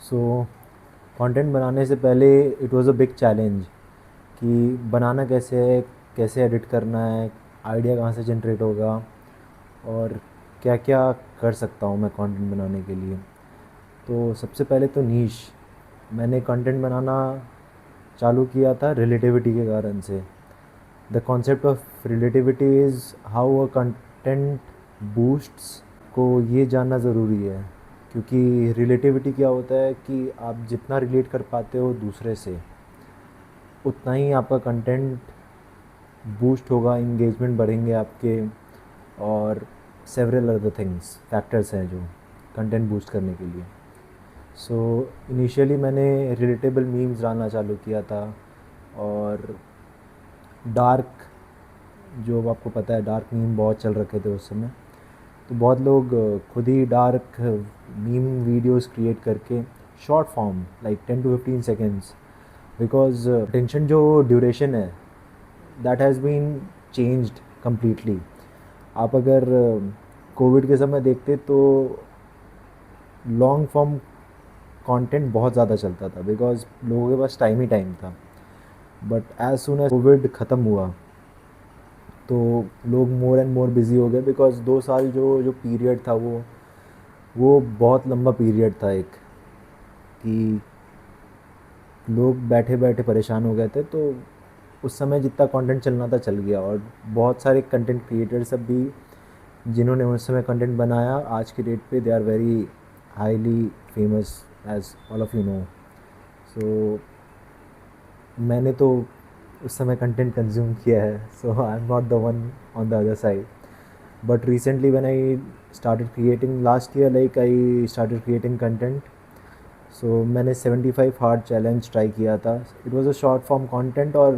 So content बनाने से पहले it was a big challenge कि बनाना कैसे है, कैसे एडिट करना है, आइडिया कहाँ से जनरेट होगा और क्या क्या कर सकता हूँ मैं कंटेंट बनाने के लिए। तो सबसे पहले तो नीश मैंने कंटेंट बनाना चालू किया था रिलेटिविटी के कारण से। The concept of relativity is how a content boosts को ये जानना ज़रूरी है, क्योंकि रिलेटिविटी क्या होता है कि आप जितना रिलेट कर पाते हो दूसरे से उतना ही आपका कंटेंट बूस्ट होगा, इंगेजमेंट बढ़ेंगे आपके, और सेवरल अदर थिंग्स फैक्टर्स हैं जो कंटेंट बूस्ट करने के लिए। सो इनिशियली मैंने रिलेटेबल मीम्स डालना चालू किया था, और डार्क, जो आपको पता है डार्क मीम बहुत चल रखे थे उस समय। तो बहुत लोग खुद ही डार्क मीम वीडियोस क्रिएट करके short form like 10 to 15 seconds, because attention जो ड्यूरेशन है that has been changed completely. आप अगर कोविड के समय देखते तो लॉन्ग फॉर्म कंटेंट बहुत ज़्यादा चलता था, बिकॉज लोगों के पास टाइम ही टाइम था। But as soon as Covid ख़त्म हुआ तो लोग मोर एंड मोर बिज़ी हो गए, बिकॉज 2 साल जो जो पीरियड था वो बहुत लंबा पीरियड था एक, कि लोग बैठे बैठे परेशान हो गए थे। तो उस समय जितना कंटेंट चलना था चल गया, और बहुत सारे कंटेंट क्रिएटर्स सब भी जिन्होंने उस समय कंटेंट बनाया आज की डेट पे they are very highly famous, as all of you know. So मैंने तो उस समय कंटेंट कंज्यूम किया है, so I am not the one on the other side. But recently when I started creating last year, like I started creating content. So मैंने 75 hard challenge try किया था। It was a short form content, और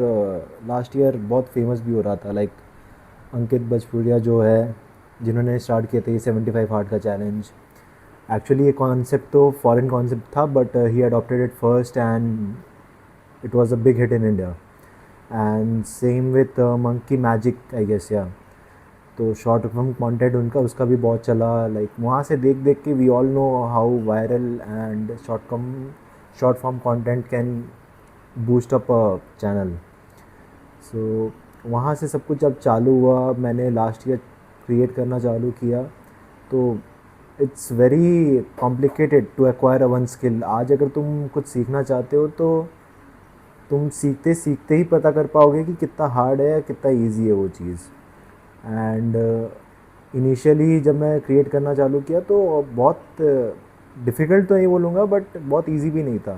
last year बहुत famous भी हो रहा था। Like अंकित बजपुरिया जो है, जिन्होंने स्टार्ट किया था ये 75 हार्ड का चैलेंज। एक्चुअली ये कॉन्सेप्ट तो फॉरेन कॉन्सेप्ट था, but he adopted it first and it was a big hit in India. And same with Monkey Magic, I guess, yeah. तो शॉर्ट फॉर्म कंटेंट उनका उसका भी बहुत चला। लाइक वहाँ से देख देख के we all know how viral and short form content can boost up a channel. So वहाँ से सब कुछ जब चालू हुआ, मैंने लास्ट ईयर क्रिएट करना चालू किया। तो it's very complicated to acquire a one skill. आज अगर तुम कुछ सीखना चाहते हो तो तुम सीखते सीखते ही पता कर पाओगे कि कितना हार्ड है या कितना इजी है वो चीज़। एंड इनिशियली जब मैं क्रिएट करना चालू किया तो बहुत डिफ़िकल्ट तो नहीं बोलूँगा, बट बहुत इजी भी नहीं था,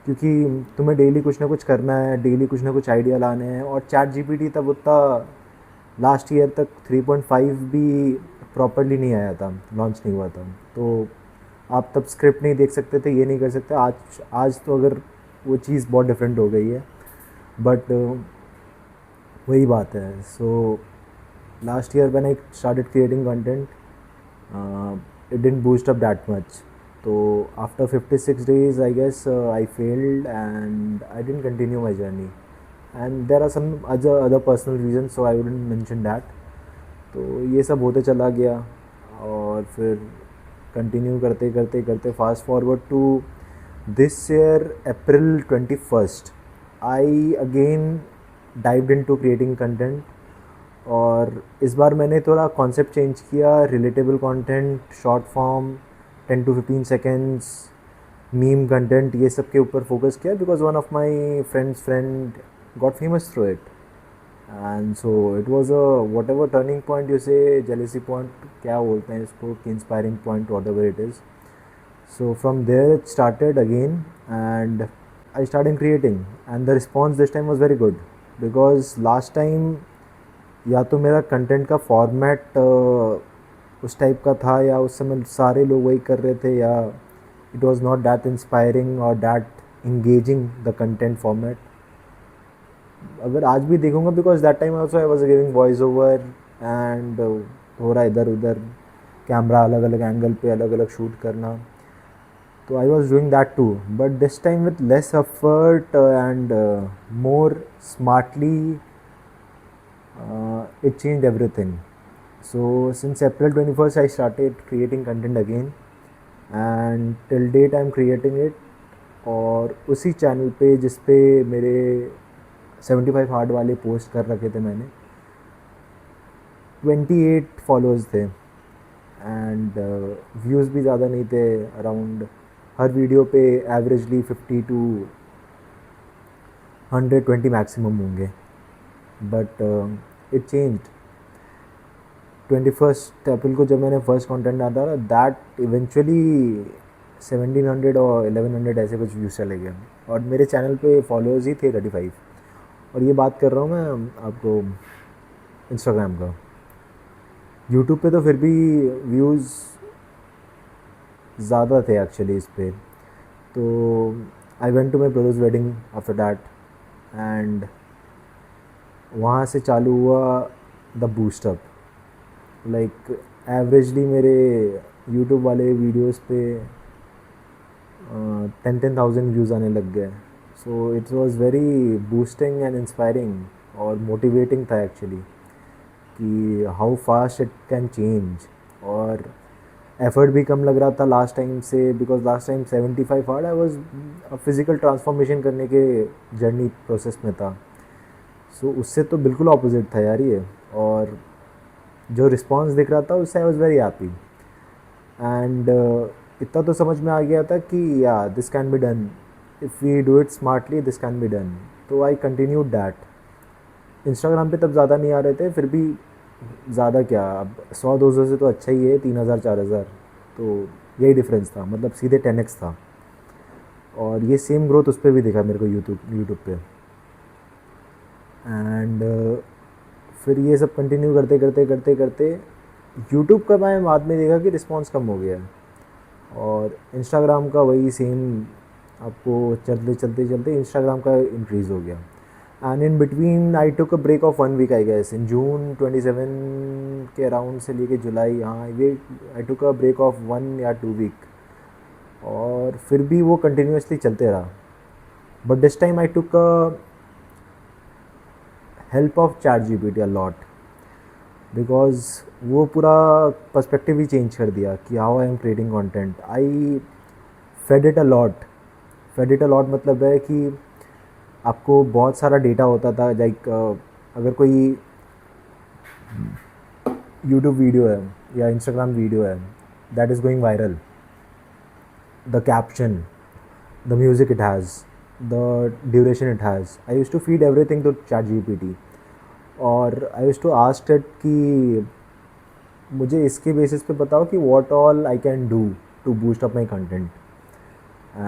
क्योंकि तुम्हें डेली कुछ ना कुछ करना है, डेली कुछ ना कुछ आइडिया लाने हैं। और चैट जीपीटी तब उतना लास्ट ईयर तक 3.5 भी प्रॉपरली नहीं आया था, लॉन्च नहीं हुआ था। तो आप तब स्क्रिप्ट नहीं देख सकते थे, ये नहीं कर सकते। आज आज तो अगर वो चीज़ बहुत डिफरेंट हो गई है, बट वही बात है। So last year when I started creating content, it didn't boost up that much. तो after 56 days I guess I failed and I didn't continue my journey, and there are some other personal reason, so I wouldn't mention that. तो ये सब होते चला गया, और फिर continue करते करते करते fast forward to this year April 21st, I again dived into creating content. और इस बार मैंने थोड़ा कॉन्सेप्ट चेंज किया, relatable content, short form, 10 to 15 seconds, meme content, ये सब के ऊपर फोकस किया, because one of my friend got famous through it. And so it was a whatever turning point, you say jealousy point क्या बोलते हैं इसको, कि inspiring point, what ever it is. So from there it started again, and I started creating, and the response this time was very good. Because last time या तो मेरा content का format उस टाइप का था, या उस समय सारे लोग वही कर रहे थे, या it was not that inspiring और that engaging the content format. अगर आज भी देखूंगा, because that time also I was giving voice over, and थोड़ा इधर उधर कैमरा अलग अलग एंगल पे अलग अलग शूट करना, तो I was doing that too. But this time with less effort and more smartly, it changed everything. So since April 21st I started creating content again, and till date I am creating it. और उसी channel पे जिस पे मेरे 75 hard वाले post कर रखे थे मैंने, 28 फॉलोअर्स थे एंड व्यूज़ भी ज़्यादा नहीं थे। अराउंड हर वीडियो पे एवरेजली 50 टू 120 मैक्सिमम होंगे। बट इट चेंज्ड 21 अप्रैल को जब मैंने फर्स्ट कंटेंट डाला था, दैट इवेंचुअली 1700 और 1100 ऐसे कुछ व्यूज़ चले गए और मेरे चैनल पे फॉलोअर्स ही थे 35। और ये बात कर रहा हूँ मैं आपको इंस्टाग्राम का। यूट्यूब पे तो फिर भी व्यूज़ ज़्यादा थे एक्चुअली इस पे। तो I went to my brothers wedding after that and वहाँ से चालू हुआ द बूस्टअप। लाइक एवरेजली मेरे यूट्यूब वाले वीडियोस पे 10,000 व्यूज़ आने लग गए। So it was very boosting and inspiring और मोटिवेटिंग था एक्चुअली कि how fast it can change. और एफर्ट भी कम लग रहा था लास्ट टाइम से, because last time 75 hard I was physical transformation करने के जर्नी प्रोसेस में था। सो उससे तो बिल्कुल ऑपोजिट था यार ये। और जो रिस्पॉन्स दिख रहा था उससे I was very happy and इतना तो समझ में आ गया था कि या this can be done, if we do it smartly this can be done. तो आई कंटिन्यूड दैट। इंस्टाग्राम पे तब ज़्यादा नहीं आ रहे थे, फिर भी ज़्यादा क्या, अब 100-200 से तो अच्छा ही है 3000-4000। तो यही डिफरेंस था, मतलब सीधे 10x था। और ये सेम ग्रोथ उस पर भी दिखा मेरे को यूट्यूब पे। एंड फिर ये सब कंटिन्यू करते करते करते करते यूट्यूब का मैं बाद में देखा कि रिस्पांस कम हो गया और इंस्टाग्राम का वही सेम आपको चलते चलते चलते इंस्टाग्राम का इंक्रीज़ हो गया। And in between I took a break of 1 week I guess in June 27 के अराउंड से लेके जुलाई, हाँ ये आई टुक अ ब्रेक ऑफ 1 या 2 वीक। और फिर भी वो कंटिन्यूसली चलते रहा। But this time I took a help of ChatGPT a lot, because वो पूरा पर्सपेक्टिव ही चेंज कर दिया कि how I am creating content. I fed it a lot. Fed it a lot मतलब है कि आपको बहुत सारा डेटा होता था। लाइक अगर कोई यूट्यूब वीडियो है या इंस्टाग्राम वीडियो है that is going viral, the caption, the music it has, the duration it has. I used to feed everything to ChatGPT और I used to ask it कि मुझे इसके basis पे बताओ कि what all I can do to boost up my content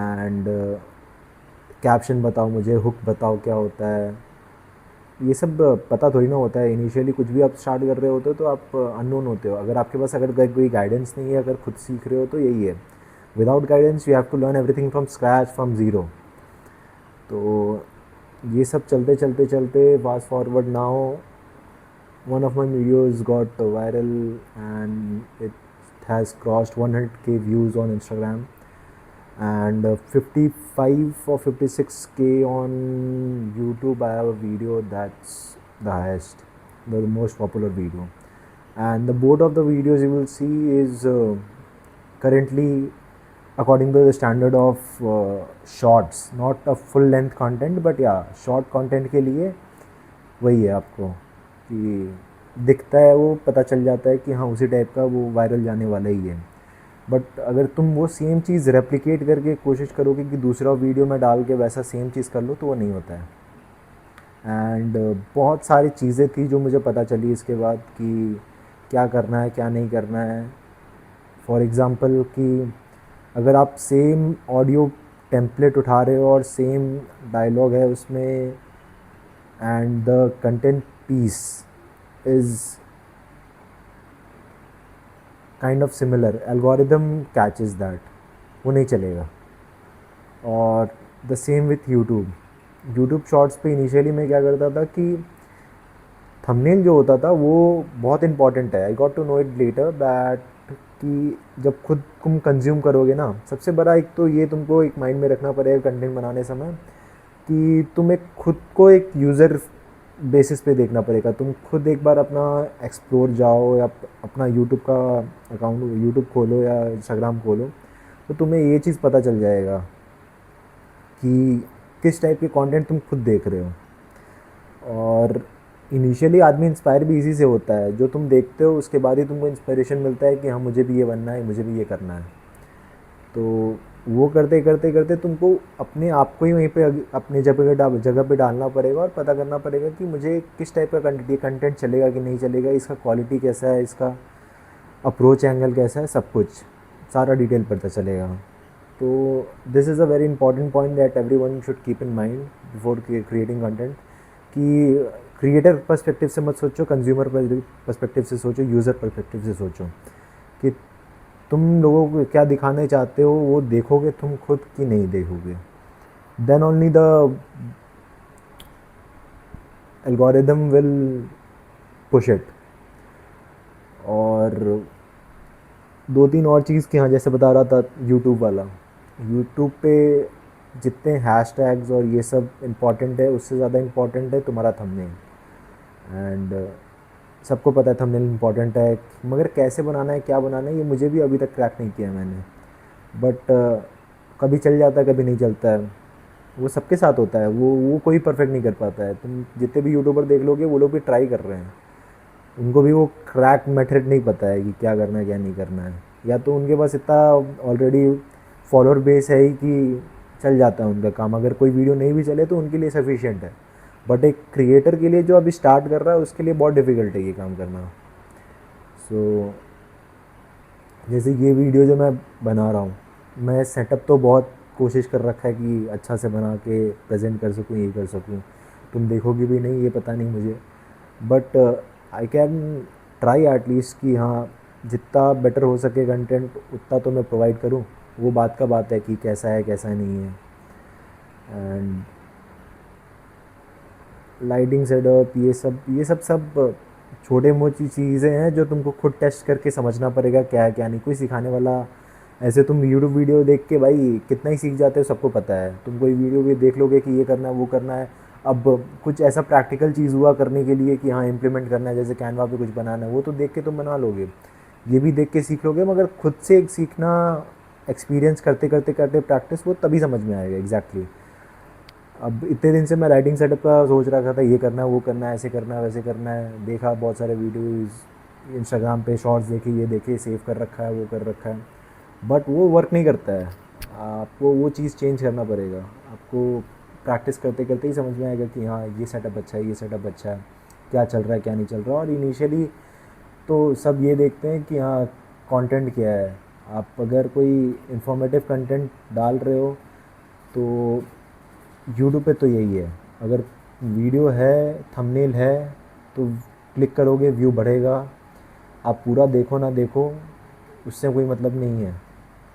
and caption बताओ, मुझे hook बताओ क्या होता है। ये सब पता थोड़ी ना होता है इनिशियली। कुछ भी आप स्टार्ट कर रहे होते हो तो आप अननोन होते हो। अगर आपके पास अगर कोई गाइडेंस नहीं है, अगर खुद सीख रहे हो तो यही है, without guidance you have to learn everything from scratch, from zero. तो ये सब चलते चलते चलते fast forward now one of my videos got viral and it has crossed 100k views on Instagram and 55 or 56k on YouTube. I have a video that's the highest, the most popular video. And the both of the videos you will see is currently according to the standard of shorts, not a full length content but yeah short content के लिए वही है आपको कि दिखता है, वो पता चल जाता है कि हाँ उसी टाइप का वो वायरल जाने वाला ही है। बट अगर तुम वो सेम चीज़ रेप्लिकेट करके कोशिश करोगे कि दूसरा वीडियो में डाल के वैसा सेम चीज़ कर लो तो वो नहीं होता है। एंड बहुत सारी चीज़ें थी जो मुझे पता चली इसके बाद कि क्या करना है क्या नहीं करना है। फॉर एग्ज़ाम्पल कि अगर आप सेम ऑडियो टेम्पलेट उठा रहे हो और सेम डायलॉग है उसमें and the content piece is kind of similar, algorithm catches that, वो नहीं चलेगा। और the same with YouTube shorts पे इनिशियली मैं क्या करता था कि थंबनेल जो होता था वो बहुत इंपॉर्टेंट है। I got to know it later that कि जब खुद तुम कंज्यूम करोगे ना, सबसे बड़ा एक तो ये तुमको एक माइंड में रखना पड़ेगा कंटेंट बनाने समय कि तुम एक खुद को एक यूज़र बेसिस पे देखना पड़ेगा। तुम खुद एक बार अपना एक्सप्लोर जाओ या अपना यूट्यूब का अकाउंट यूट्यूब खोलो या इंस्टाग्राम खोलो, तो तुम्हें ये चीज़ पता चल जाएगा कि किस टाइप के कंटेंट तुम खुद देख रहे हो। और इनिशियली आदमी इंस्पायर भी इसी से होता है, जो तुम देखते हो उसके बाद ही तुमको इंस्पिरेशन मिलता है कि हाँ मुझे भी ये बनना है, मुझे भी ये करना है। तो वो करते करते करते तुमको अपने आप को ही वहीं पे अपने जगह पे डालना पड़ेगा और पता करना पड़ेगा कि मुझे किस टाइप का कंटेंट, ये कंटेंट चलेगा कि नहीं चलेगा, इसका क्वालिटी कैसा है, इसका अप्रोच एंगल कैसा है, सब कुछ सारा डिटेल पता चलेगा। तो this is a very important point that every one should keep in mind before creating content, कि क्रिएटर पर्सपेक्टिव से मत सोचो, कंज्यूमर पर्सपेक्टिव से सोचो, यूज़र पर्सपेक्टिव से सोचो कि तुम लोगों को क्या दिखाने चाहते हो, वो देखोगे तुम खुद कि नहीं देखोगे। Then only the algorithm will push it. और दो तीन और चीज़ कि हाँ, जैसे बता रहा था यूट्यूब वाला, यूट्यूब पे जितने हैशटैग्स और ये सब इम्पॉर्टेंट है, उससे ज़्यादा इम्पॉर्टेंट है तुम्हारा थंबनेल। एंड सबको पता है थंबनेल इम्पॉर्टेंट है, मगर कैसे बनाना है, क्या बनाना है, ये मुझे भी अभी तक क्रैक नहीं किया मैंने। बट कभी चल जाता है, कभी नहीं चलता है। वो सबके साथ होता है, वो कोई परफेक्ट नहीं कर पाता है। तुम जितने भी यूट्यूबर देख लोगे, वो लोग भी ट्राई कर रहे हैं, उनको भी वो क्रैक मेथड नहीं पता है कि क्या करना है क्या नहीं करना है। या तो उनके पास इतना ऑलरेडी फॉलोअर बेस है ही कि चल जाता है उनका काम, अगर कोई वीडियो नहीं भी चले तो उनके लिए सफिशिएंट है। बट एक क्रिएटर के लिए जो अभी स्टार्ट कर रहा है, उसके लिए बहुत डिफ़िकल्ट है ये काम करना। सो जैसे ये वीडियो जो मैं बना रहा हूँ, मैं सेटअप तो बहुत कोशिश कर रखा है कि अच्छा से बना के प्रेजेंट कर सकूँ, ये कर सकूँ। तुम देखोगे भी नहीं, ये पता नहीं मुझे, but I can try at least कि हाँ जितना बेटर हो सके कंटेंट उतना तो मैं प्रोवाइड करूँ। वो बात का बात है कि कैसा है कैसा नहीं है। एंड लाइटिंग सेटअप, ये सब छोटे मोटी चीज़ें हैं जो तुमको खुद टेस्ट करके समझना पड़ेगा क्या है क्या नहीं। कोई सिखाने वाला, ऐसे तुम यूट्यूब वीडियो देख के भाई कितना ही सीख जाते हो, सबको पता है। तुम कोई वीडियो भी देख लोगे कि ये करना है वो करना है, अब कुछ ऐसा प्रैक्टिकल चीज़ हुआ करने के लिए कि हाँ इम्प्लीमेंट करना है, जैसे कैनवा पे कुछ बनाना है, वो तो देख के तुम बना लोगे, ये भी देख के सीख लोगे। मगर खुद से एक सीखना, एक्सपीरियंस करते करते करते प्रैक्टिस, वो तभी समझ में आएगा एग्जैक्टली। अब इतने दिन से मैं राइटिंग सेटअप का सोच रखा था, ये करना है वो करना है, ऐसे करना है वैसे करना है, देखा बहुत सारे वीडियोज़ इंस्टाग्राम पे, शॉर्ट्स देखे, ये देखे, सेव कर रखा है, वो कर रखा है, बट वो वर्क नहीं करता है। आपको वो चीज़ चेंज करना पड़ेगा। आपको प्रैक्टिस करते करते ही समझ में आएगा कि हाँ ये सेटअप अच्छा है, ये सेटअप अच्छा है, क्या चल रहा है क्या नहीं चल रहा। और इनिशियली तो सब ये देखते हैं कि हाँ कंटेंट क्या है। आप अगर कोई इंफॉर्मेटिव कंटेंट डाल रहे हो तो यूट्यूब पे तो यही है, अगर वीडियो है, थंबनेल है, तो क्लिक करोगे, व्यू बढ़ेगा। आप पूरा देखो ना देखो, उससे कोई मतलब नहीं है।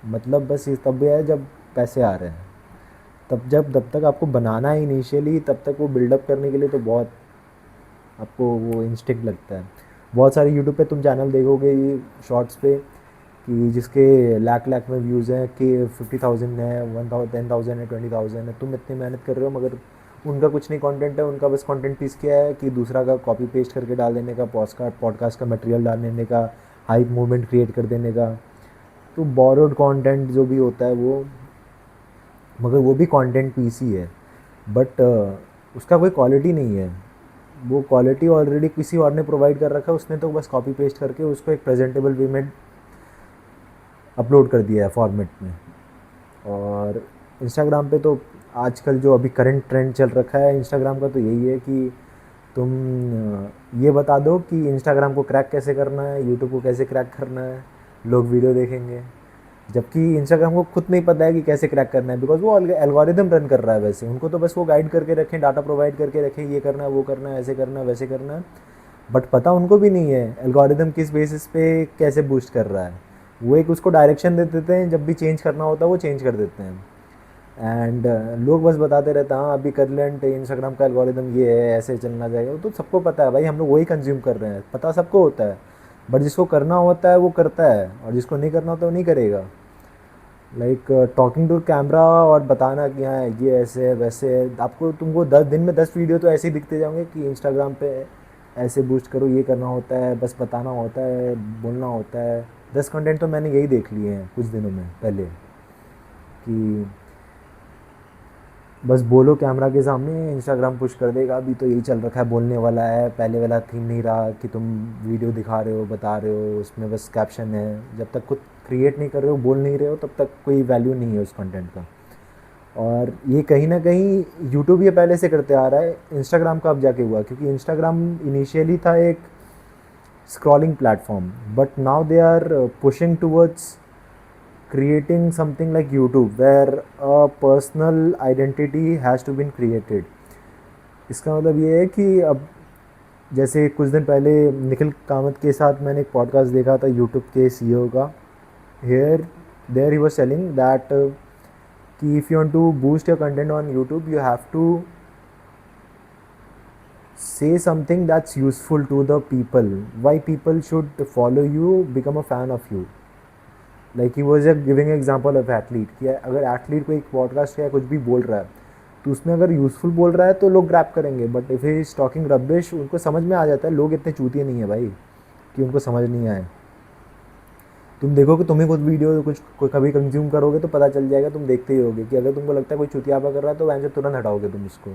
मतलब बस ये तब भी है जब पैसे आ रहे हैं, तब तक आपको बनाना है इनिशियली, तब तक वो बिल्डअप करने के लिए तो बहुत आपको वो इंस्टिंक्ट लगता है। बहुत सारे यूट्यूब पे तुम चैनल देखोगे शॉर्ट्स पे कि जिसके लाख लाख में व्यूज़ हैं, कि 50,000 है, 10,000 है, 20,000 है। तुम इतनी मेहनत कर रहे हो, मगर उनका कुछ नहीं कंटेंट है। उनका बस कंटेंट पीस क्या है कि दूसरा का कॉपी पेस्ट करके डाल देने का, पॉडकास्ट का मटेरियल डाल देने का, हाइप मूवमेंट क्रिएट कर देने का। तो बोरोड कंटेंट जो भी होता है वो, मगर वो भी कंटेंट पीस ही है, बट उसका कोई क्वालिटी नहीं है। वो क्वालिटी ऑलरेडी किसी और ने प्रोवाइड कर रखा है, उसने तो बस कॉपी पेस्ट करके उसको एक प्रेजेंटेबल वे में अपलोड कर दिया है फॉर्मेट में। और इंस्टाग्राम पे तो आजकल जो अभी करंट ट्रेंड चल रखा है इंस्टाग्राम का, तो यही है कि तुम ये बता दो कि इंस्टाग्राम को क्रैक कैसे करना है, यूट्यूब को कैसे क्रैक करना है, लोग वीडियो देखेंगे। जबकि इंस्टाग्राम को खुद नहीं पता है कि कैसे क्रैक करना है, बिकॉज वो एल्गोरिदम रन कर रहा है वैसे। उनको तो बस वो गाइड करके रखें, डाटा प्रोवाइड करके रखें, ये करना है वो करना है, ऐसे करना है वैसे करना है। बट पता उनको भी नहीं है एल्गोरिदम किस बेसिस पे कैसे बूस्ट कर रहा है। वो एक उसको डायरेक्शन दे देते हैं, जब भी चेंज करना होता है वो चेंज कर देते हैं। एंड लोग बस बताते रहते हैं हाँ अभी करंट इंस्टाग्राम का एल्गोरिदम ये है, ऐसे चलना जाएगा। तो सबको पता है भाई, हम लोग वही कंज्यूम कर रहे हैं, पता सबको होता है। बट जिसको करना होता है वो करता है, और जिसको नहीं करना होता वो नहीं करेगा। लाइक टॉकिंग टू कैमरा और बताना कि हाँ ये ऐसे है वैसे है, आपको तुमको 10 दिन में 10 वीडियो तो ऐसे ही दिखते जाओगे कि इंस्टाग्राम पे ऐसे बूस्ट करो, ये करना होता है, बस बताना होता है, बोलना होता है। 10 कंटेंट तो मैंने यही देख लिए हैं कुछ दिनों में पहले। कि बस बोलो कैमरा के सामने, इंस्टाग्राम पुश कर देगा, अभी तो यही चल रखा है, बोलने वाला है, पहले वाला थीम नहीं रहा कि तुम वीडियो दिखा रहे हो, बता रहे हो, उसमें बस कैप्शन है। जब तक खुद क्रिएट नहीं कर रहे हो, बोल नहीं रहे हो, तब तक कोई वैल्यू नहीं है उस कंटेंट का। और ये कहीं ना कहीं यूट्यूब ये पहले से करते आ रहा है, इंस्टाग्राम का अब जाके हुआ, क्योंकि इंस्टाग्राम इनिशियली था एक scrolling platform, but now they are pushing towards creating something like YouTube where a personal identity has to be created. इसका मतलब ये है कि अब जैसे कुछ दिन पहले निखिल कामत के साथ मैंने एक पॉडकास्ट देखा था यूट्यूब के सीईओ का। Here there he was telling that कि if you want to boost your content on YouTube you have to say something that's useful to the people, why people should follow you, become a fan of you. Like he was just giving example of athlete कि अगर athlete कोई podcast या कुछ भी बोल रहा है तो उसमें अगर यूज़फुल बोल रहा है तो लोग ग्रैप करेंगे, but if he is talking rubbish उनको समझ में आ जाता है। लोग इतने चूतिए नहीं है भाई कि उनको समझ नहीं आए। तुम देखो कि तुम्हें खुद वीडियो कुछ कभी कंज्यूम करोगे तो पता चल जाएगा, तुम देखते ही होगे कि अगर तुमको लगता है कोई चुतियापा कर रहा है तो वहाँ से तुरंत हटाओगे तुम उसको,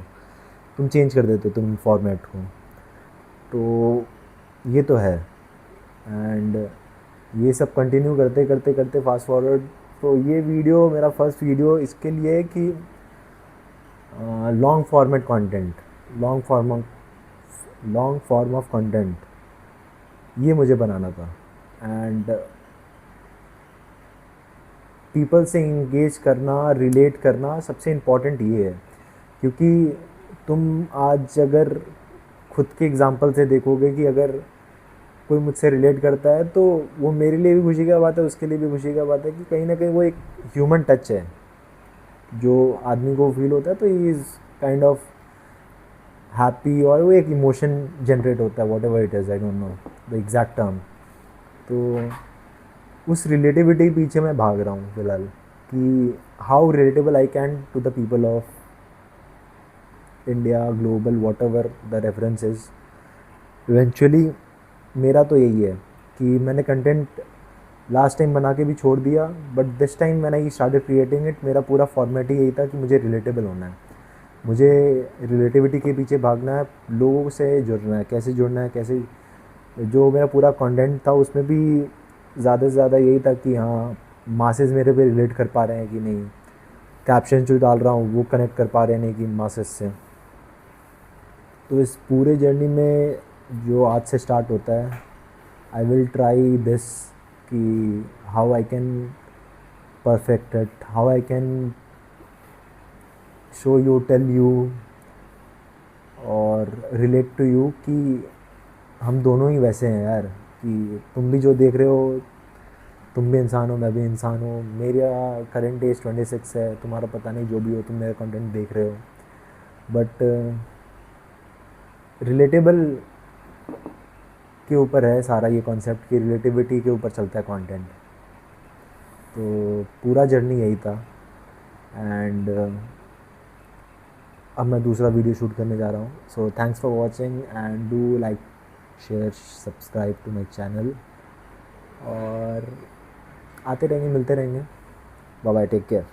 तुम चेंज कर देते हो तुम फॉर्मेट को। तो ये तो है। एंड ये सब कंटिन्यू करते करते करते फास्ट फॉरवर्ड, तो ये वीडियो मेरा फर्स्ट वीडियो इसके लिए कि long format content, long form of content ये मुझे बनाना था। एंड पीपल से इंगेज करना, रिलेट करना सबसे इम्पॉर्टेंट ये है, क्योंकि तुम आज अगर खुद के एग्जांपल से देखोगे कि अगर कोई मुझसे रिलेट करता है तो वो मेरे लिए भी खुशी का बात है, उसके लिए भी खुशी का बात है कि कहीं ना कहीं वो एक ह्यूमन टच है जो आदमी को फील होता है, तो he is kind of happy, और वो एक इमोशन जनरेट होता है, what ever it is, I don't know the exact term. तो उस रिलेटिविटी के पीछे मैं भाग रहा हूँ फिलहाल कि how relatable I can to the people of India, global, whatever the reference is. Eventually मेरा तो यही है कि मैंने कंटेंट लास्ट टाइम बना के भी छोड़ दिया, बट दिस टाइम मैंने ये स्टार्टेड क्रिएटिंग इट। मेरा पूरा फॉर्मेट ही यही था कि मुझे रिलेटेबल होना है, मुझे रिलेटिविटी के पीछे भागना है, लोगों से जुड़ना है, कैसे जुड़ना है, कैसे। जो मेरा पूरा कंटेंट था उसमें भी ज़्यादा से ज़्यादा यही था कि हाँ मासेस मेरे पे रिलेट कर पा रहे हैं कि नहीं, कैप्शन जो डाल रहा हूँ वो कनेक्ट कर पा रहे हैं नहीं कि मासेस से। तो इस पूरे जर्नी में जो आज से स्टार्ट होता है, आई विल ट्राई दिस कि how I can perfect it, how I can show you, tell you और रिलेट टू यू कि हम दोनों ही वैसे हैं यार, कि तुम भी जो देख रहे हो तुम भी इंसान हो, मैं भी इंसान हूँ। मेरा करंट एज 26 है, तुम्हारा पता नहीं, जो भी हो तुम मेरा कंटेंट देख रहे हो, बट रिलेटेबल के ऊपर है सारा ये कॉन्सेप्ट, की रिलेटिविटी के ऊपर चलता है कंटेंट। तो पूरा जर्नी यही था। एंड अब मैं दूसरा वीडियो शूट करने जा रहा हूँ। So thanks for watching and do like, share, subscribe to my channel, और आते रहेंगे, मिलते रहेंगे। Bye bye, take care.